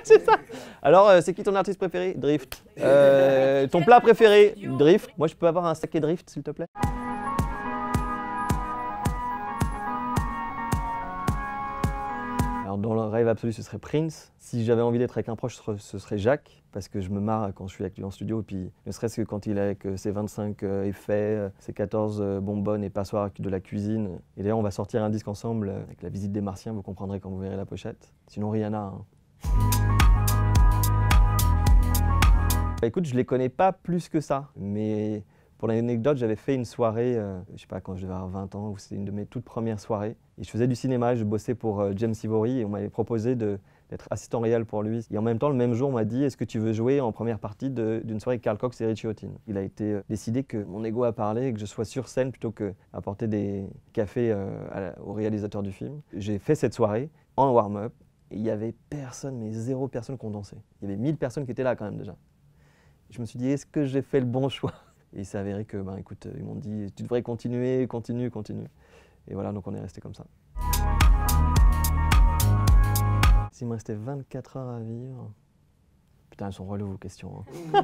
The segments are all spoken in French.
c'est ça. Alors, c'est qui ton artiste préféré? Drift. Ton plat préféré? Drift. Moi, je peux avoir un saké Drift, s'il te plaît? Alors, dans le rêve absolu, ce serait Prince. Si j'avais envie d'être avec un proche, ce serait Jacques, parce que je me marre quand je suis avec lui en studio. Et puis, ne serait-ce que quand il est avec ses 25 effets, ses 14 bonbonnes et passoires de la cuisine. Et d'ailleurs, on va sortir un disque ensemble avec La Visite des Martiens, vous comprendrez quand vous verrez la pochette. Sinon, Rihanna. Hein. Bah, écoute, je les connais pas plus que ça, mais pour l'anecdote, j'avais fait une soirée, je sais pas, quand je devais avoir 20 ans, c'était une de mes toutes premières soirées. Et je faisais du cinéma, je bossais pour James Ivory et on m'avait proposé d'être assistant réel pour lui. Et en même temps, le même jour, on m'a dit « Est-ce que tu veux jouer en première partie d'une soirée avec Carl Cox et Richie Hawtin ?» Il a été décidé que mon ego a parlé et que je sois sur scène plutôt qu'apporter des cafés au réalisateur du film. J'ai fait cette soirée en warm-up et il n'y avait personne, mais 0 personne qui ont dansé. Il y avait 1000 personnes qui étaient là quand même déjà. Je me suis dit « Est-ce que j'ai fait le bon choix ?» Et il s'est avéré que, ben, écoute, ils m'ont dit « Tu devrais continuer, continue. » Et voilà, donc on est resté comme ça. S'il me restait 24 heures à vivre... Putain, elles sont reloues vos questions. Hein.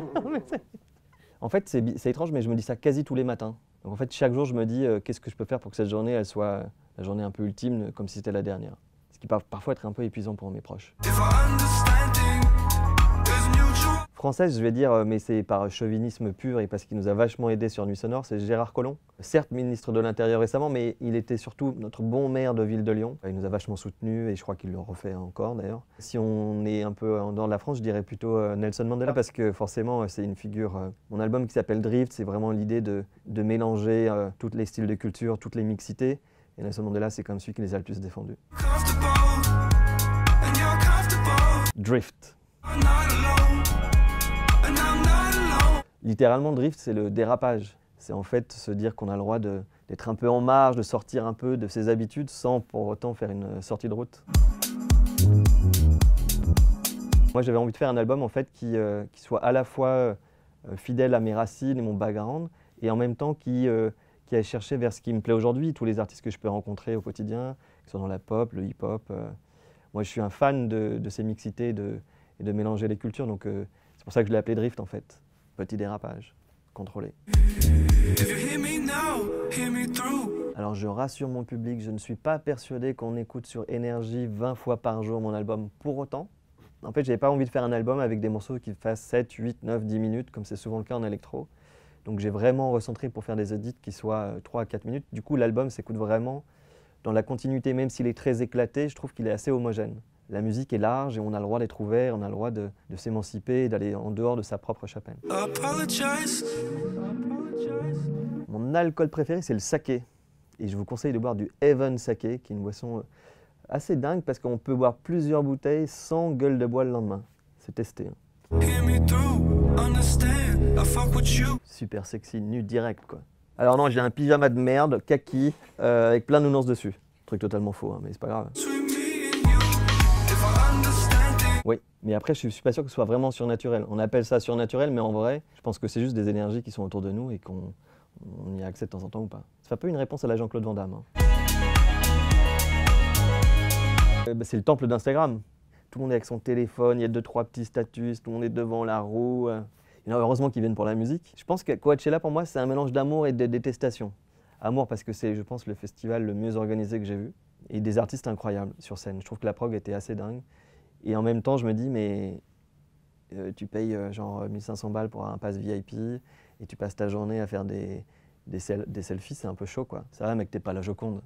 En fait, c'est étrange, mais je me dis ça quasi tous les matins. Donc en fait, chaque jour, je me dis qu'est-ce que je peux faire pour que cette journée, elle soit la journée un peu ultime, comme si c'était la dernière. Ce qui peut parfois être un peu épuisant pour mes proches. Française, je vais dire, mais c'est par chauvinisme pur et parce qu'il nous a vachement aidé sur Nuit Sonore, c'est Gérard Collomb. Certes, ministre de l'Intérieur récemment, mais il était surtout notre bon maire de ville de Lyon. Il nous a vachement soutenus et je crois qu'il le refait encore d'ailleurs. Si on est un peu en dehors de la France, je dirais plutôt Nelson Mandela parce que forcément, c'est une figure. Mon album qui s'appelle Drift, c'est vraiment l'idée de mélanger tous les styles de culture, toutes les mixités. Et Nelson Mandela, c'est comme celui qui les a le plus défendus. Drift. Littéralement, drift, c'est le dérapage. C'est en fait se dire qu'on a le droit d'être un peu en marge, de sortir un peu de ses habitudes sans pour autant faire une sortie de route. Moi, j'avais envie de faire un album en fait, qui soit à la fois fidèle à mes racines et mon background, et en même temps qui aille chercher vers ce qui me plaît aujourd'hui, tous les artistes que je peux rencontrer au quotidien, que ce soit dans la pop, le hip-hop. Moi, je suis un fan de ces mixités et de mélanger les cultures, donc c'est pour ça que je l'ai appelé Drift en fait. Petit dérapage, contrôlé. Alors je rassure mon public, je ne suis pas persuadé qu'on écoute sur Énergie 20 fois par jour mon album pour autant. En fait, j'avais pas envie de faire un album avec des morceaux qui fassent 7, 8, 9, 10 minutes, comme c'est souvent le cas en électro. Donc j'ai vraiment recentré pour faire des edits qui soient 3 à 4 minutes. Du coup, l'album s'écoute vraiment dans la continuité, même s'il est très éclaté, je trouve qu'il est assez homogène. La musique est large et on a le droit d'être ouvert, on a le droit de s'émanciper et d'aller en dehors de sa propre chapelle. Mon alcool préféré, c'est le saké. Et je vous conseille de boire du Heaven Saké, qui est une boisson assez dingue parce qu'on peut boire plusieurs bouteilles sans gueule de bois le lendemain. C'est testé. Hein. Super sexy, nu direct quoi. Alors non, j'ai un pyjama de merde, kaki, avec plein de nounours dessus. Truc totalement faux, hein, mais c'est pas grave. Oui, mais après je suis pas sûr que ce soit vraiment surnaturel. On appelle ça surnaturel, mais en vrai, je pense que c'est juste des énergies qui sont autour de nous et qu'on y a accès de temps en temps ou pas. C'est un peu une réponse à la Jean-Claude Van Damme. Hein. C'est le temple d'Instagram. Tout le monde est avec son téléphone, il y a 2-3 petits statuts, tout le monde est devant la roue. Il y en a heureusement qu'ils viennent pour la musique. Je pense que Coachella pour moi c'est un mélange d'amour et de détestation. Amour parce que c'est, je pense, le festival le mieux organisé que j'ai vu. Et des artistes incroyables sur scène. Je trouve que la prog était assez dingue. Et en même temps, je me dis, mais tu payes genre 1500 balles pour un pass VIP et tu passes ta journée à faire des selfies, c'est un peu chaud quoi. C'est vrai mec, t'es pas la Joconde.